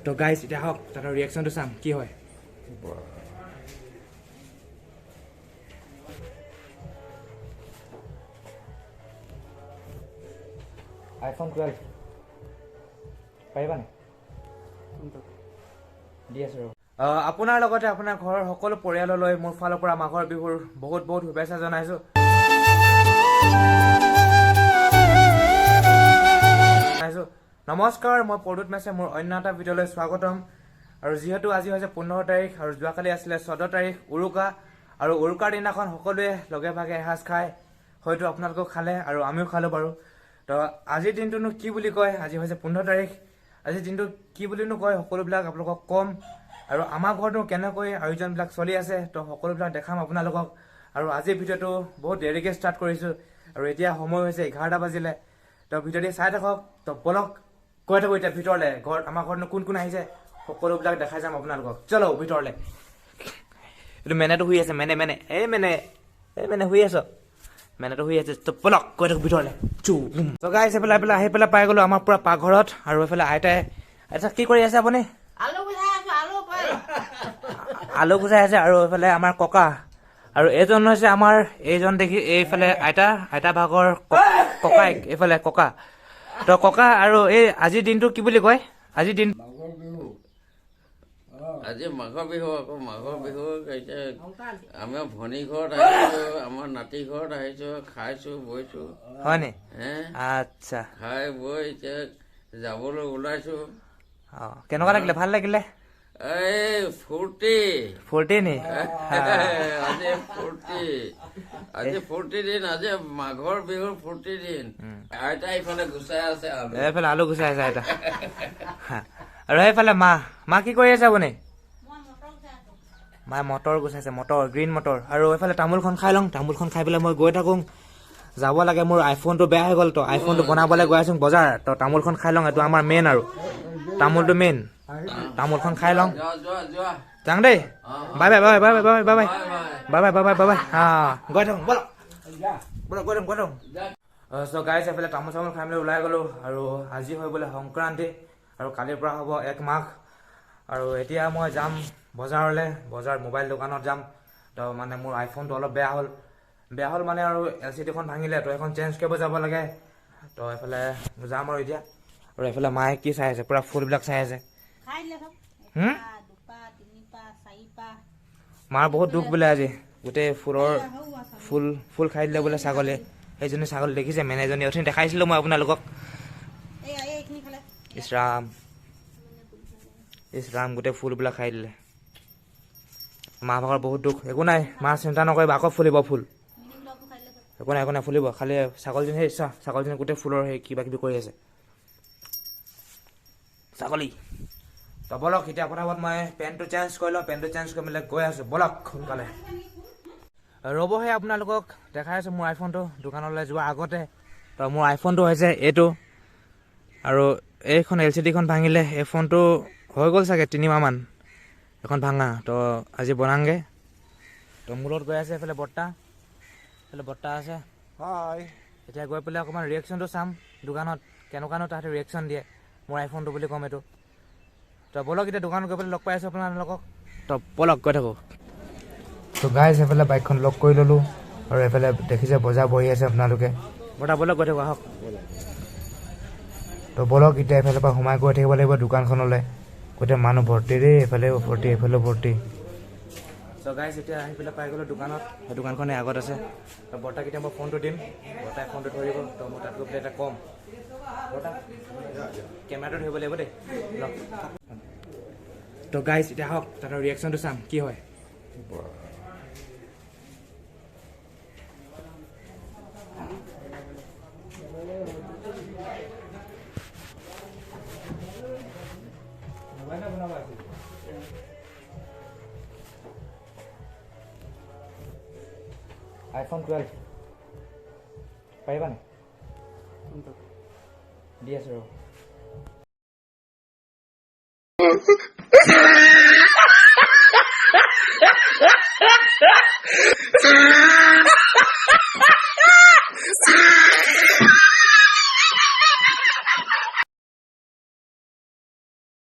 তো গাইজ এতিয়া হওক তাৰ ৰিয়েকশ্যনটো চাম কি হয়। iPhone 12 পাৰিবানে? দি আছোঁ ৰ'ব। আপোনাৰ লগতে আপোনাৰ ঘৰৰ সকলো পৰিয়াললৈ মোৰ ফালৰ পৰা মাঘৰ বিহুৰ বহুত বহুত শুভেচ্ছা জনাইছোঁ। নমস্কাৰ, মই প্ৰদ্যুৎ মেছে মোৰ অন্য এটা ভিডিঅ'লৈ স্বাগতম। আৰু যিহেতু আজি হৈছে 15 তাৰিখ আৰু যোৱাকালি আছিলে 14 তাৰিখ উৰুকা, আৰু উৰুকাৰ দিনাখন সকলোৱে লগে ভাগে এসাঁজ খায়। হয়তো আপোনালোকেও খালে আৰু আমিও খালোঁ বাৰু। তো আজিৰ দিনটোনো কি বুলি কয়, আজি হৈছে 15 তাৰিখ। আজিৰ দিনটো কি বুলিনো কয় সকলোবিলাক আপোনালোকক ক'ম, আৰু আমাৰ ঘৰতো কেনেকৈ আয়োজনবিলাক চলি আছে তো সকলোবিলাক দেখাম আপোনালোকক। আৰু আজিৰ ভিডিঅ'টো বহুত দেৰিকৈ ষ্টাৰ্ট কৰিছোঁ আৰু এতিয়া সময় হৈছে 11টা বাজিলে। তো ভিডিঅ'টি চাই থাকক। তো বলক গৈ থাকোঁ এতিয়া ভিতৰলৈ। আমাৰ ঘৰতনো কোন কোন আহিছে সকলোবিলাক দেখাই যাম আপোনালোকক। চলো ভিতৰলৈ। এইটো মেনেটো শুই আছে, মেনে শুই আছ, মেনেটো শুই আছে। তো বলক গৈ থাকোঁ ভিতৰলৈ। তো গাইছ এইফালে আহি পেলাই পাই গ'লোঁ আমাৰ পুৰা পাকঘৰত। আৰু এইফালে আইতা কি কৰি আছে আপুনি? আলু গুচাই আছে। আৰু এইফালে আমাৰ ককা, আৰু এইজন হৈছে আমাৰ এইজন দেখি এইফালে আইতা ভাগৰ ককাইক, এইফালে ককা। তো ককা, আৰু এই আজিৰ দিনটো কি বুলি কয়? আজিৰ দিন আজি মাঘৰ বিহু। আকৌ মাঘৰ বিহু এতিয়া আমাৰ ভনী ঘৰত আহিছো, আমাৰ নাতি ঘৰত আহিছো, খাইছো বৈছো। হয়নি? আচ্ছা, খাই বৈ এতিয়া যাবলৈ ওলাইছো। কেনেকুৱা লাগিলে? ভাল লাগিলে? এই ফূৰ্তি নি? আজি ফূৰ্তি দিন, আজি মাঘৰ বিহুৰ ফূৰ্তি দিন। আইতা ইফালে গুচাই আছে, এইফালে আলু গুচাই আছে আইতা। আৰু সেইফালে মা কি কৰি আছে আপুনি? মায়ে মটৰ গুচাইছে, গ্ৰীণ মটৰ। আৰু এইফালে তামোলখন খাই লওঁ। তামোলখন খাই পেলাই মই গৈ থাকোঁ, যাব লাগে। মোৰ আইফোনটো বেয়া হৈ গ'ল, তো আইফোনটো বনাবলৈ গৈ আছোঁ বজাৰ। তো তামোলখন খাই লওঁ, এইটো আমাৰ মেইন, আৰু তামোলটো মেইন। তামোলখন খাই লওঁ। যাওঁ দেই, bye bye bye bye bye bye bye bye bye bye bye bye bye. গৈ থাকোঁ, বলক গৈ থাকোঁ। চ' গাইছ এইফালে তামোল চামোল খাই মেলি ওলাই গ'লোঁ। আৰু আজি হৈ বোলে সংক্ৰান্তি, আৰু কালিৰ পৰা হ'ব 1 মাঘ। আৰু এতিয়া মই যাম বজাৰলৈ, মোবাইল দোকানত যাম। তো মানে মোৰ আইফোনটো অলপ বেয়া হ'ল মানে, আৰু LCD-খন ভাঙিলে, তো এখন চেঞ্জ কৰিব যাব লাগে। তো এইফালে যাম আৰু এতিয়া। আৰু এইফালে মায়ে কি চাই আছে? পূৰা ফুলবিলাক চাই আছে। মাৰ বহুত দুখ বোলে আজি, গোটেই ফুল খাই দিলে বোলে ছাগলী। সেইজনী ছাগলী দেখিছে, মেনেজনী অথনি দেখাইছিলোঁ মই আপোনালোকক। ইছ ৰাম, গোটেই ফুলবিলাক খাই দিলে। মা ভাগৰ বহুত দুখ। একো নাই, মা চিন্তা নকৰিবা, আকৌ ফুলিব ফুল। একো নাই ফুলিব। খালি ছাগলীজনী, ছাগলীজনী গোটেই ফুলৰ কিবা কিবি কৰি আছে ছাগলী। তো বলক এতিয়া পটাপট মই পেণ্টটো চেঞ্জ কৰি লওঁ। পেণ্টটো চেঞ্জ কৰি মেলি গৈ আছোঁ, বলক সোনকালে। ৰ'বহে, আপোনালোকক দেখাই আছোঁ মোৰ আইফোনটো দোকানলৈ যোৱাৰ আগতে। তো মোৰ আইফোনটো হৈছে এইটো, আৰু এইখন LCD-খন ভাঙিলে। এই ফোনটো হৈ গ'ল চাগে 3 মাহমান এখন ভাঙা। তো আজি বনাওঁগৈ। তো মোৰ লগত গৈ আছে এইফালে বৰ্তা আছে। এতিয়া গৈ পেলাই অকণমান ৰিয়েকশ্যনটো চাম দোকানত, কেনেকুৱানো তাহাঁতে ৰিয়েকশ্যন দিয়ে মোৰ আইফোনটো বুলি ক'ম এইটো। তো বলক এতিয়া দোকানত গৈ পেলাই লগ পাই আছোঁ আপোনালোকক। তো বলক গৈ থাকোঁ। তো গাইছ এইফালে বাইকখন লক কৰি ল'লোঁ, আৰু এইফালে দেখিছে বজাৰ বহি আছে আপোনালোকে। বলক গৈ থাকোঁ, আহক। তো বলক এতিয়া এইফালৰ পৰা সোমাই গৈ থাকিব লাগিব দোকানখনলৈ। গোটেই মানুহ ভৰ্তি দেই, এইফালেও ভৰ্তি এইফালেও ভৰ্তি। তো গাইছ এতিয়া আহি পেলাই পাই গ'লোঁ দোকানত। সেই দোকানখনে আগত আছে। তো বৰ্তাক এতিয়া মই ফোনটো দিম, বৰ্তাই ফোনটো ধৰিব। তো মই তাত গৈ পেলাই এটা ক'ম, বৰ্তা কেমেৰাটো ধৰিব লাগিব দেই। তো গাইছ এতিয়া আহক, তাহাঁতৰ ৰিয়েকশ্যনটো চাম কি হয়। iPhone 12 পাৰিবানে? দি আছোঁ ৰ'ব।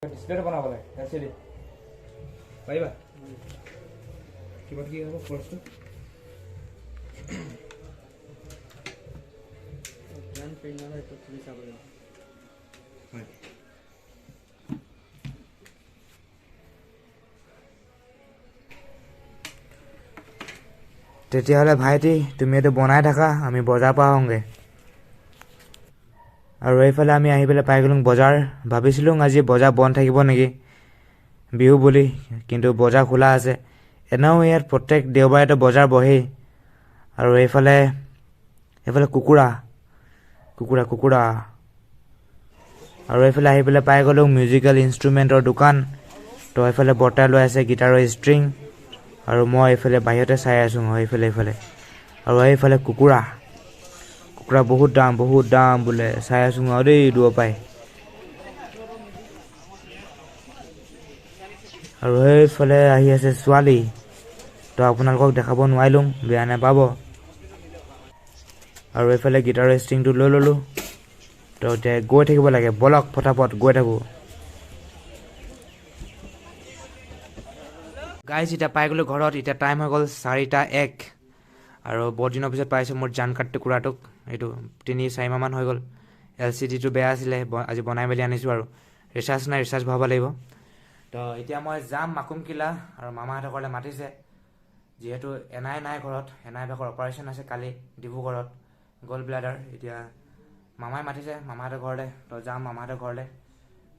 ডিসপ্লেটো বনাবলৈ LCD পাৰিবা কিমান কি হ'ব খৰচটো প্লেন প্ৰিণ্ট নহ'লে এইটো খুলি চাব লাগিব হয় তেতিয়াহ'লে ভাইটি তুমি এইটো বনাই থাকা আমি বজাৰ পৰা আহোঁগৈ আৰু এইফালে আমি আহি পেলাই পাই গ'লোঁ বজাৰ ভাবিছিলোঁ আজি বজাৰ বন্ধ থাকিব নেকি বিহু বুলি কিন্তু বজাৰ খোলা আছে এনেও ইয়াত প্ৰত্যেক দেওবাৰেতো বজাৰ বহেই আৰু এইফালে কুকুৰা আৰু এইফালে আহি পেলাই পাই গ'লোঁ মিউজিকেল ইনষ্ট্ৰুমেণ্টৰ দোকান তো এইফালে বৰ্তাই লৈ আছে গিটাৰৰ ষ্ট্ৰিং আৰু মই এইফালে বাহিৰতে চাই আছোঁ এইফালে আৰু এইফালে কুকুৰা বহুত দাম বোলে চাই আছোঁ আৰু দেই দূৰৰ পাই আৰু এইফালে আহি আছে ছোৱালী তো আপোনালোকক দেখাব নোৱাৰিলোঁ বেয়া নাপাব আৰু এইফালে গিটাৰৰ ষ্ট্ৰিংটো লৈ ল'লোঁ তো এতিয়া গৈ থাকিব লাগে বলক ফটাফট গৈ থাকোঁ গাইজ এতিয়া পাই গ'লোঁ ঘৰত এতিয়া টাইম হৈ গ'ল 4:01 আৰু বহুত দিনৰ পিছত পাইছোঁ মোৰ জান কাৰ্ড টুকুৰাটোক এইটো 3-4 মাহমান হৈ গ'ল LCDটো বেয়া আছিলে আজি বনাই মেলি আনিছোঁ আৰু ৰিচাৰ্জ নাই ৰিচাৰ্জ ভৰাব লাগিব তো এতিয়া মই যাম মাকুমকিলা আৰু মামাহঁতৰ ঘৰলৈ মাতিছে যিহেতু এনাই নাই ঘৰত এনাই ভাগৰ অপাৰেশ্যন আছে কালি ডিব্ৰুগড়ত গ'ল্ড ব্লাডাৰ এতিয়া মামাই মাতিছে মামাহঁতৰ ঘৰলৈ তো যাম মামাহঁতৰ ঘৰলৈ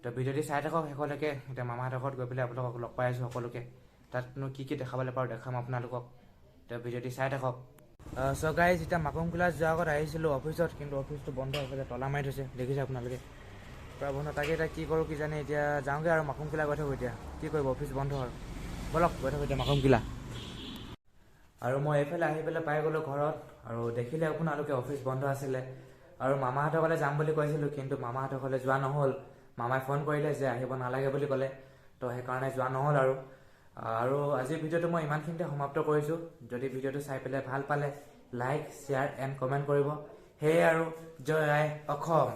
তো ভিডিঅ'টি চাই থাকক শেষলৈকে এতিয়া মামাহঁতৰ ঘৰত গৈ পেলাই আপোনালোকক লগ পাই আছোঁ সকলোকে তাতনো কি দেখাবলৈ পাৰোঁ দেখাম আপোনালোকক তো ভিডিঅ'টি চাই থাকক চ' গাইজ এতিয়া মাকুমকিলা যোৱাৰ আগত আহিছিলোঁ অফিচত কিন্তু অফিচটো বন্ধ হৈ পেলাই তলা মাৰি থৈছে দেখিছে আপোনালোকে প্ৰায় বন্ধ তাকে এতিয়া কি কৰোঁ কি জানে এতিয়া যাওঁগৈ আৰু মাকুমকিলা গৈ থাকোঁ এতিয়া কি কৰিব অফিচ বন্ধ আৰু বলক গৈ থাকোঁ এতিয়া মাকুমকিলা আৰু মই এইফালে আহি পেলাই পাই গ'লোঁ ঘৰত আৰু দেখিলে আপোনালোকে অফিচ বন্ধ আছিলে আৰু মামাহঁতৰ ঘৰলৈ যাম বুলি কৈছিলোঁ কিন্তু মামাহঁতৰ ঘৰলৈ যোৱা নহ'ল মামাই ফোন কৰিলে যে আহিব নালাগে বুলি ক'লে তো সেইকাৰণে যোৱা নহ'ল আৰু আজিৰ ভিডিঅ'টো মই ইমানখিনিতে সমাপ্ত কৰিছোঁ যদি ভিডিঅ'টো চাই পেলাই ভাল পালে লাইক শ্বেয়াৰ এণ্ড কমেণ্ট কৰিব সেয়ে আৰু জয় আই অসম